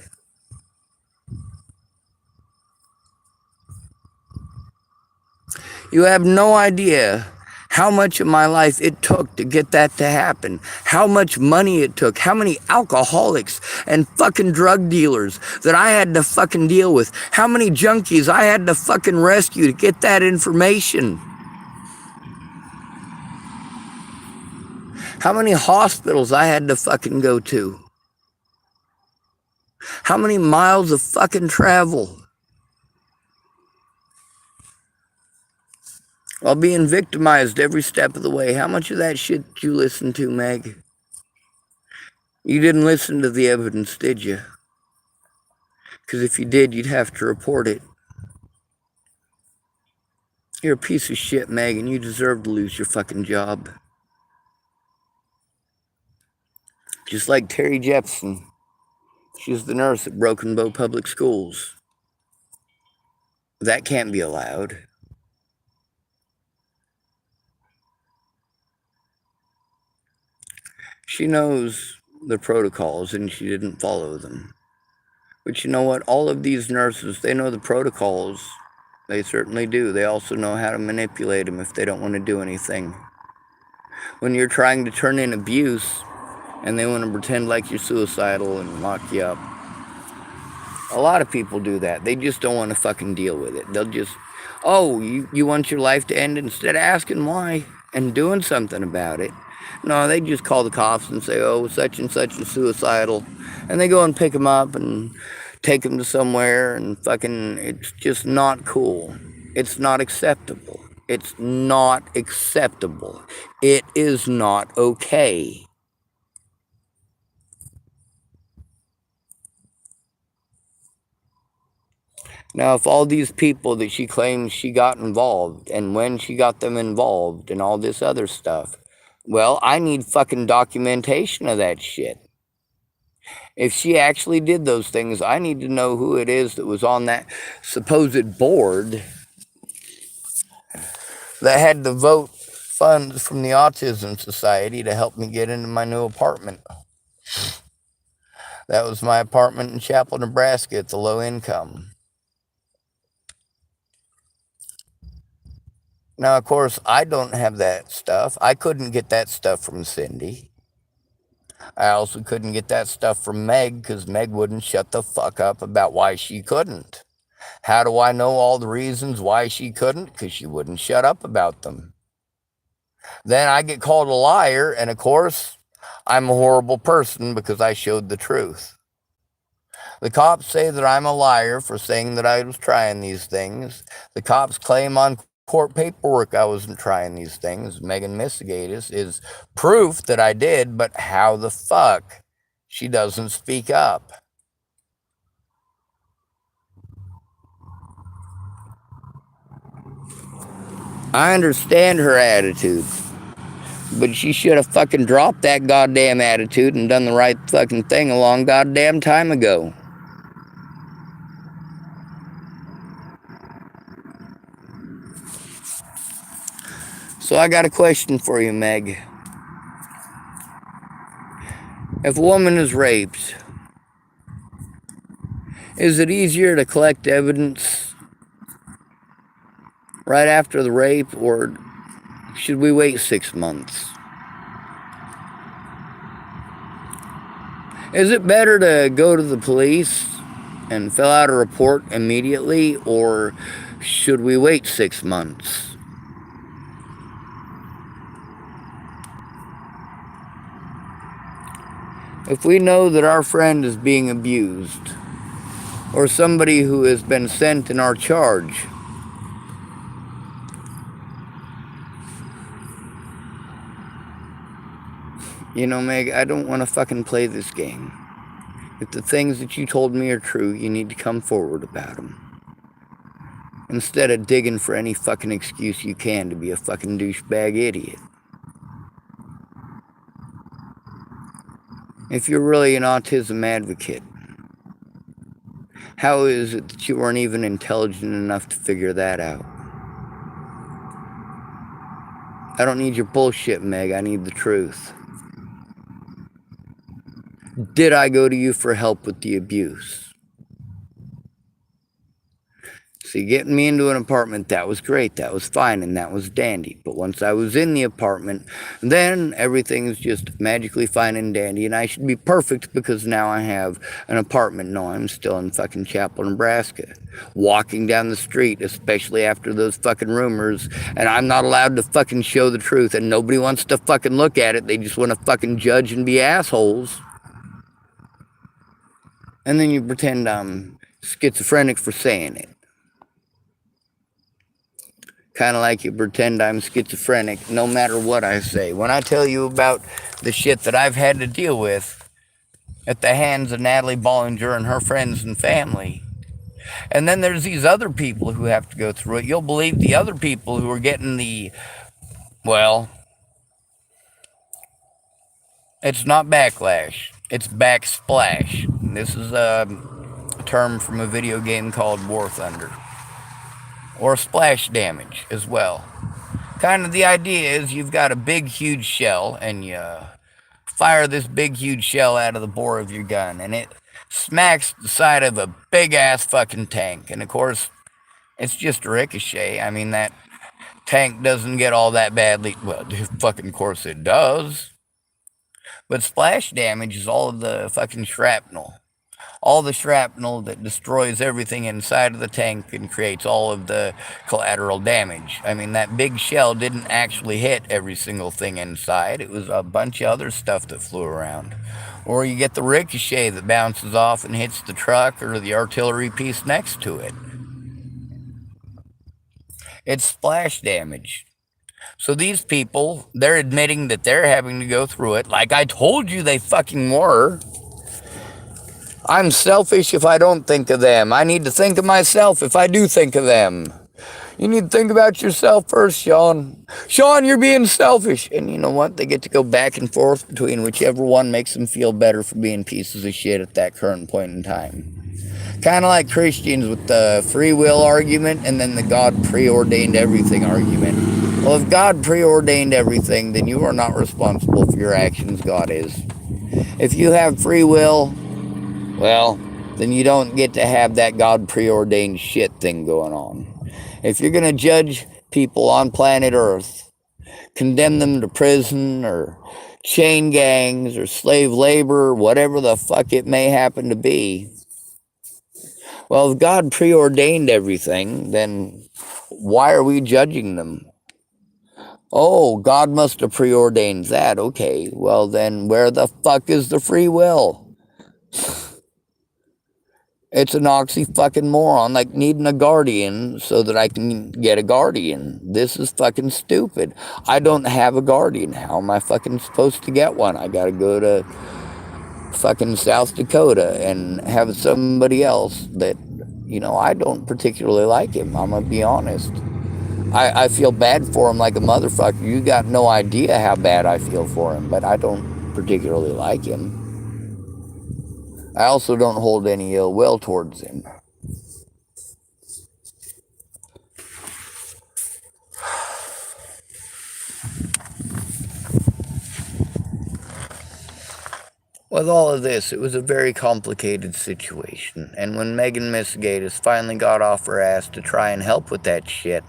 You have no idea how much of my life it took to get that to happen, how much money it took, how many alcoholics and fucking drug dealers that I had to fucking deal with, how many junkies I had to fucking rescue to get that information. How many hospitals I had to fucking go to. How many miles of fucking travel. While being victimized every step of the way. How much of that shit did you listen to, Meg? You didn't listen to the evidence, did you? Because if you did, you'd have to report it. You're a piece of shit, Meg, and you deserve to lose your fucking job. Just like Terry Jepson. She's the nurse at Broken Bow Public Schools. That can't be allowed. She knows the protocols and she didn't follow them. But you know what? All of these nurses, they know the protocols. They certainly do. They also know how to manipulate them if they don't want to do anything. When you're trying to turn in abuse and they want to pretend like you're suicidal and lock you up. A lot of people do that. They just don't want to fucking deal with it. They'll just, oh, you want your life to end, instead of asking why and doing something about it. No, they just call the cops and say, oh, such and such is suicidal. And they go and pick them up and take them to somewhere, and fucking, it's just not cool. It's not acceptable. It's not acceptable. It is not okay. Now, if all these people that she claims she got involved, and when she got them involved, and all this other stuff, well, I need fucking documentation of that shit. If she actually did those things, I need to know who it is that was on that supposed board that had to vote funds from the Autism Society to help me get into my new apartment. That was my apartment in Chapel, Nebraska at the low income. Now, of course, I don't have that stuff. I couldn't get that stuff from Cindy. I also couldn't get that stuff from Meg, because Meg wouldn't shut the fuck up about why she couldn't. How do I know all the reasons why she couldn't? Because she wouldn't shut up about them. Then I get called a liar, and of course, I'm a horrible person because I showed the truth. The cops say that I'm a liar for saying that I was trying these things. The cops claim on court paperwork I wasn't trying these things. Megan Misegadis is proof that I did, but how the fuck she doesn't speak up? I understand her attitude, but she should have fucking dropped that goddamn attitude and done the right fucking thing a long goddamn time ago. So I got a question for you, Meg. If a woman is raped, is it easier to collect evidence right after the rape, or should we wait 6 months? Is it better to go to the police and fill out a report immediately, or should we wait 6 months? If we know that our friend is being abused, or somebody who has been sent in our charge, you know, Meg, I don't want to fucking play this game. If the things that you told me are true, you need to come forward about them. Instead of digging for any fucking excuse you can to be a fucking douchebag idiot. If you're really an autism advocate, how is it that you weren't even intelligent enough to figure that out? I don't need your bullshit, Meg. I need the truth. Did I go to you for help with the abuse? See, getting me into an apartment, that was great, that was fine, and that was dandy. But once I was in the apartment, then everything's just magically fine and dandy, and I should be perfect because now I have an apartment. No, I'm still in fucking Chapel, Nebraska. Walking down the street, especially after those fucking rumors, and I'm not allowed to fucking show the truth, and nobody wants to fucking look at it. They just want to fucking judge and be assholes. And then you pretend I'm schizophrenic for saying it. Kind of like you pretend I'm schizophrenic no matter what I say. When I tell you about the shit that I've had to deal with at the hands of Natalie Bollinger and her friends and family, and then there's these other people who have to go through it, you'll believe the other people who are getting the, well, it's not backlash, it's backsplash. This is a term from a video game called War Thunder. Or splash damage as well. Kind of the idea is you've got a big, huge shell, and you fire this big, huge shell out of the bore of your gun, and it smacks the side of a big-ass fucking tank. And, of course, it's just a ricochet. I mean, that tank doesn't get all that badly. Well, fucking course it does. But splash damage is all of the fucking shrapnel All the shrapnel that destroys everything inside of the tank and creates all of the collateral damage. I mean, that big shell didn't actually hit every single thing inside. It was a bunch of other stuff that flew around. Or you get the ricochet that bounces off and hits the truck or the artillery piece next to it. It's splash damage. So these people, they're admitting that they're having to go through it, like I told you they fucking were. I'm selfish if I don't think of them. I need to think of myself if I do think of them. You need to think about yourself first, Sean. Sean, you're being selfish. And you know what? They get to go back and forth between whichever one makes them feel better for being pieces of shit at that current point in time. Kind of like Christians with the free will argument and then the God preordained everything argument. Well, if God preordained everything, then you are not responsible for your actions. God is. If you have free will, well, then you don't get to have that God preordained shit thing going on. If you're going to judge people on planet Earth, condemn them to prison or chain gangs or slave labor, whatever the fuck it may happen to be, well, if God preordained everything, then why are we judging them? Oh, God must have preordained that. Okay, well then where the fuck is the free will? It's an oxy-fucking-moron, like needing a guardian so that I can get a guardian. This is fucking stupid. I don't have a guardian. How am I fucking supposed to get one? I gotta go to fucking South Dakota and have somebody else that, you know, I don't particularly like him. I'm gonna be honest. I feel bad for him like a motherfucker. You got no idea how bad I feel for him, but I don't particularly like him. I also don't hold any ill will towards him. With all of this, it was a very complicated situation, and when Megan Misegadis finally got off her ass to try and help with that shit,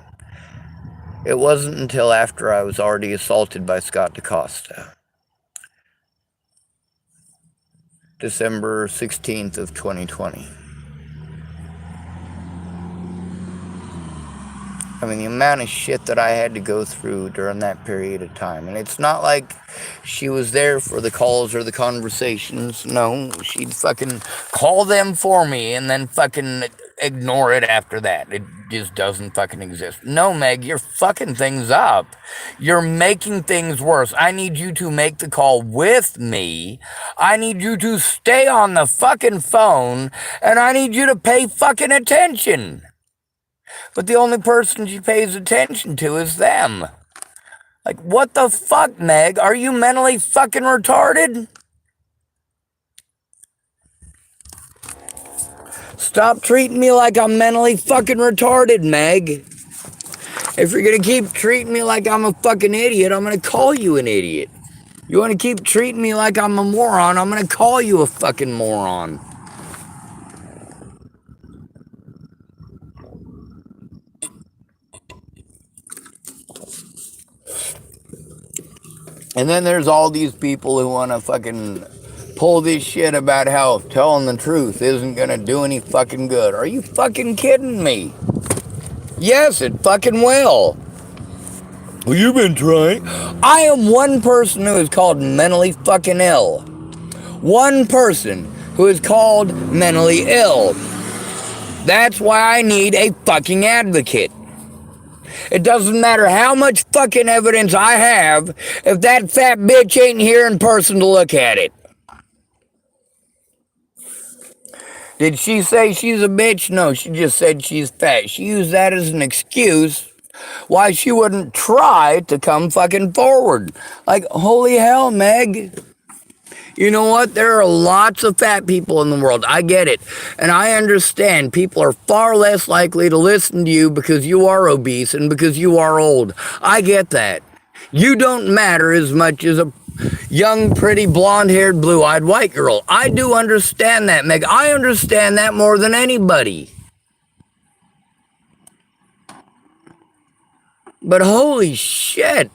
it wasn't until after I was already assaulted by Scott DaCosta. December 16th of 2020. I mean, the amount of shit that I had to go through during that period of time. And it's not like she was there for the calls or the conversations. No, she'd fucking call them for me and then fucking ignore it after that. It just doesn't fucking exist. No, Meg, you're fucking things up. You're making things worse. I need you to make the call with me. I need you to stay on the fucking phone. And I need you to pay fucking attention. But the only person she pays attention to is them. Like, what the fuck, Meg? Are you mentally fucking retarded? Stop treating me like I'm mentally fucking retarded, Meg. If you're gonna keep treating me like I'm a fucking idiot, I'm gonna call you an idiot. You wanna keep treating me like I'm a moron, I'm gonna call you a fucking moron. And then there's all these people who want to fucking pull this shit about how telling the truth isn't going to do any fucking good. Are you fucking kidding me? Yes, it fucking will. Well, you've been trying. I am one person who is called mentally fucking ill. One person who is called mentally ill. That's why I need a fucking advocate. It doesn't matter how much fucking evidence I have if that fat bitch ain't here in person to look at it. Did she say she's a bitch? No, she just said she's fat. She used that as an excuse why she wouldn't try to come fucking forward. Like, holy hell, Meg. You know what? There are lots of fat people in the world. I get it. And I understand people are far less likely to listen to you because you are obese and because you are old. I get that. You don't matter as much as a young, pretty, blonde-haired, blue-eyed white girl. I do understand that, Meg. I understand that more than anybody. But holy shit.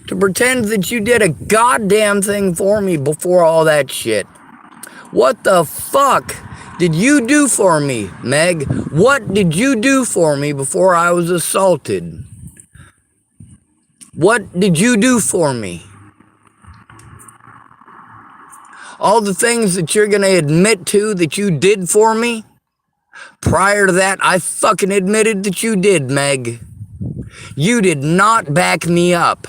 To pretend that you did a goddamn thing for me before all that shit. What the fuck did you do for me, Meg? What did you do for me before I was assaulted? What did you do for me? All the things that you're gonna admit to that you did for me? Prior to that, I fucking admitted that you did, Meg. You did not back me up.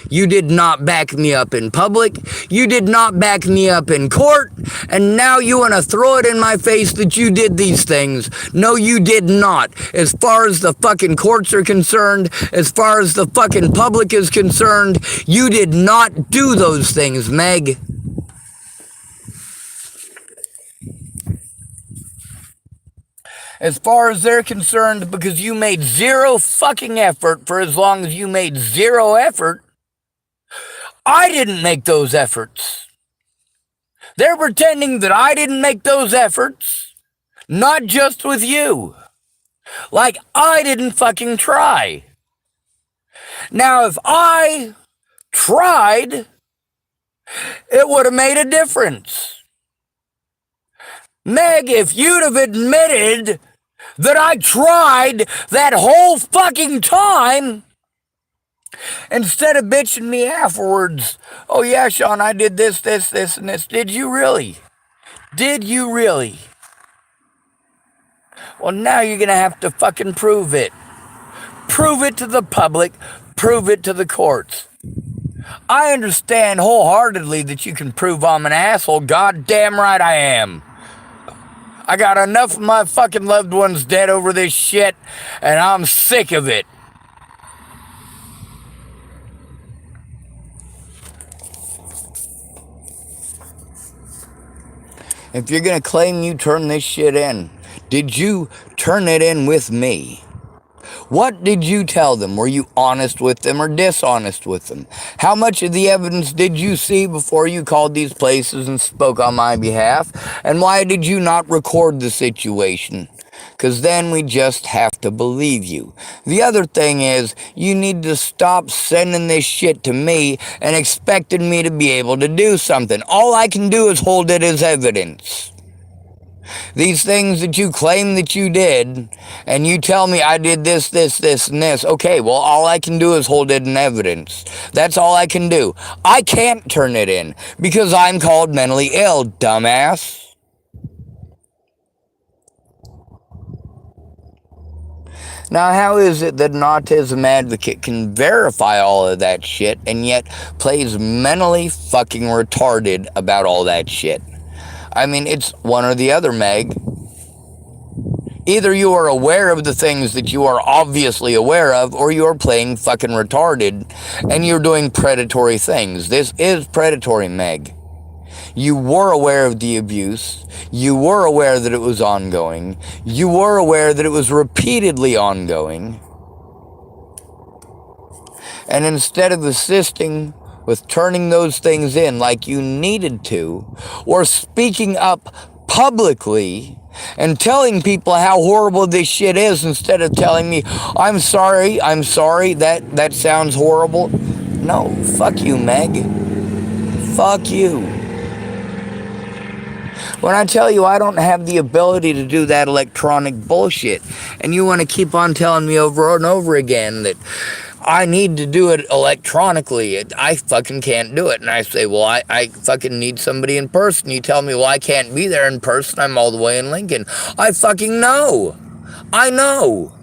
You did not back me up in public. You did not back me up in court. And now you want to throw it in my face that you did these things. No, you did not. As far as the fucking courts are concerned, as far as the fucking public is concerned, you did not do those things, Meg. As far as they're concerned, because you made zero fucking effort for as long as you made zero effort, I didn't make those efforts. They're pretending that I didn't make those efforts, not just with you. Like I didn't fucking try. Now, if I tried, it would have made a difference. Meg, if you'd have admitted that I tried that whole fucking time, instead of bitching me afterwards, oh yeah, Sean, I did this, and this. Did you really? Did you really? Well, now you're going to have to fucking prove it. Prove it to the public. Prove it to the courts. I understand wholeheartedly that you can prove I'm an asshole. God damn right I am. I got enough of my fucking loved ones dead over this shit, and I'm sick of it. If you're going to claim you turned this shit in, did you turn it in with me? What did you tell them? Were you honest with them or dishonest with them? How much of the evidence did you see before you called these places and spoke on my behalf? And why did you not record the situation? Because then we just have to believe you. The other thing is, you need to stop sending this shit to me and expecting me to be able to do something. All I can do is hold it as evidence. These things that you claim that you did, and you tell me I did this, and this. Okay, well, all I can do is hold it in evidence. That's all I can do. I can't turn it in, because I'm called mentally ill, dumbass. Now, how is it that an autism advocate can verify all of that shit, and yet plays mentally fucking retarded about all that shit? I mean, it's one or the other, Meg. Either you are aware of the things that you are obviously aware of, or you are playing fucking retarded, and you're doing predatory things. This is predatory, Meg. You were aware of the abuse. You were aware that it was ongoing. You were aware that it was repeatedly ongoing. And instead of assisting with turning those things in like you needed to, or speaking up publicly and telling people how horrible this shit is instead of telling me, I'm sorry, that sounds horrible. No, fuck you, Meg. Fuck you. When I tell you I don't have the ability to do that electronic bullshit, and you want to keep on telling me over and over again that I need to do it electronically, I fucking can't do it. And I say, well, I fucking need somebody in person. You tell me, well, I can't be there in person. I'm all the way in Lincoln. I fucking know. I know.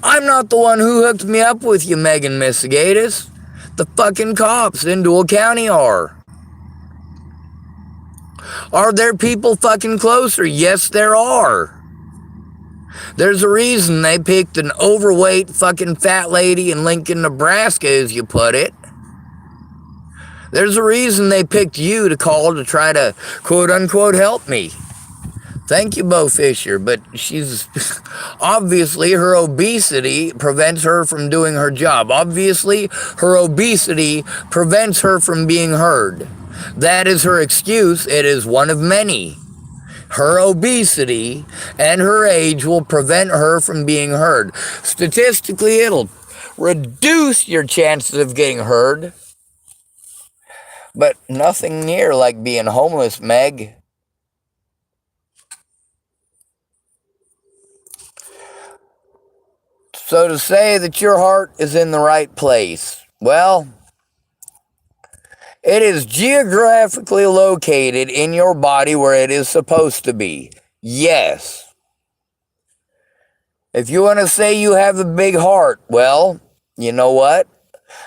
I'm not the one who hooked me up with you, Megan Misegadis. The fucking cops in Dual County are. Are there people fucking closer? Yes, there are. There's a reason they picked an overweight fucking fat lady in Lincoln, Nebraska, as you put it. There's a reason they picked you to call to try to quote-unquote help me. Thank you, Bo Fisher, but she's obviously her obesity prevents her from doing her job. Obviously, her obesity prevents her from being heard. That is her excuse. It is one of many. Her obesity and her age will prevent her from being heard. Statistically, it'll reduce your chances of getting heard, But nothing near like being homeless, Meg. So to say that your heart is in the right place, well, it is geographically located in your body where it is supposed to be. Yes. If you want to say you have a big heart, well, you know what?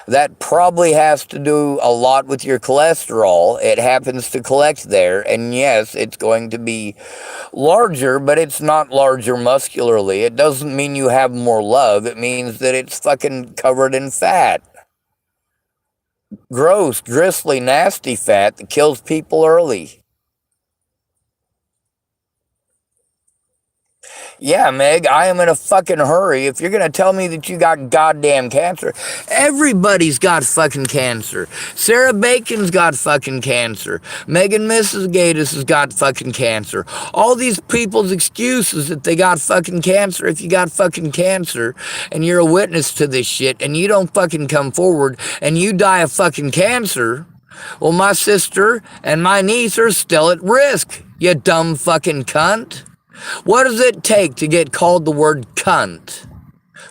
That probably has to do a lot with your cholesterol. It happens to collect there, and yes, it's going to be larger, but it's not larger muscularly. It doesn't mean you have more love. It means that it's fucking covered in fat. Gross, gristly, nasty fat that kills people early. Yeah, Meg, I am in a fucking hurry. If you're gonna tell me that you got goddamn cancer, everybody's got fucking cancer. Sarah Bacon's got fucking cancer. Megan Misegadis has got fucking cancer. All these people's excuses that they got fucking cancer, if you got fucking cancer and you're a witness to this shit and you don't fucking come forward and you die of fucking cancer, well, my sister and my niece are still at risk, you dumb fucking cunt. What does it take to get called the word cunt?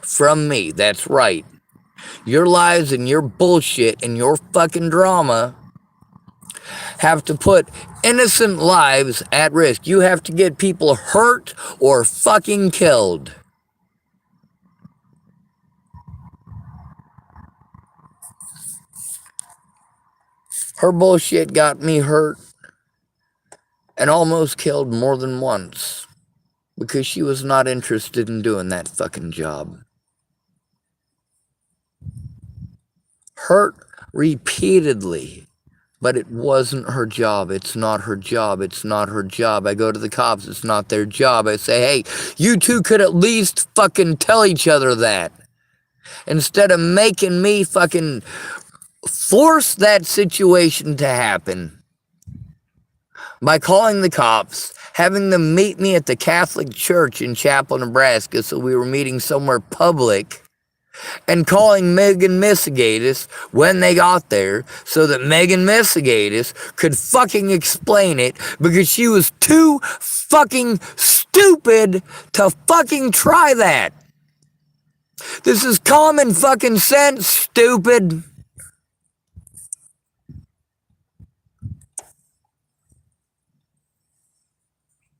From me, that's right. Your lies and your bullshit and your fucking drama have to put innocent lives at risk. You have to get people hurt or fucking killed. Her bullshit got me hurt and almost killed more than once. Because she was not interested in doing that fucking job. Hurt repeatedly, but it wasn't her job. It's not her job. It's not her job. I go to the cops. It's not their job. I say, hey, you two could at least fucking tell each other that. Instead of making me fucking force that situation to happen by calling the cops, having them meet me at the Catholic Church in Chapel, Nebraska, so we were meeting somewhere public, and calling Megan Misegadis when they got there so that Megan Misegadis could fucking explain it because she was too fucking stupid to fucking try that. This is common fucking sense, stupid.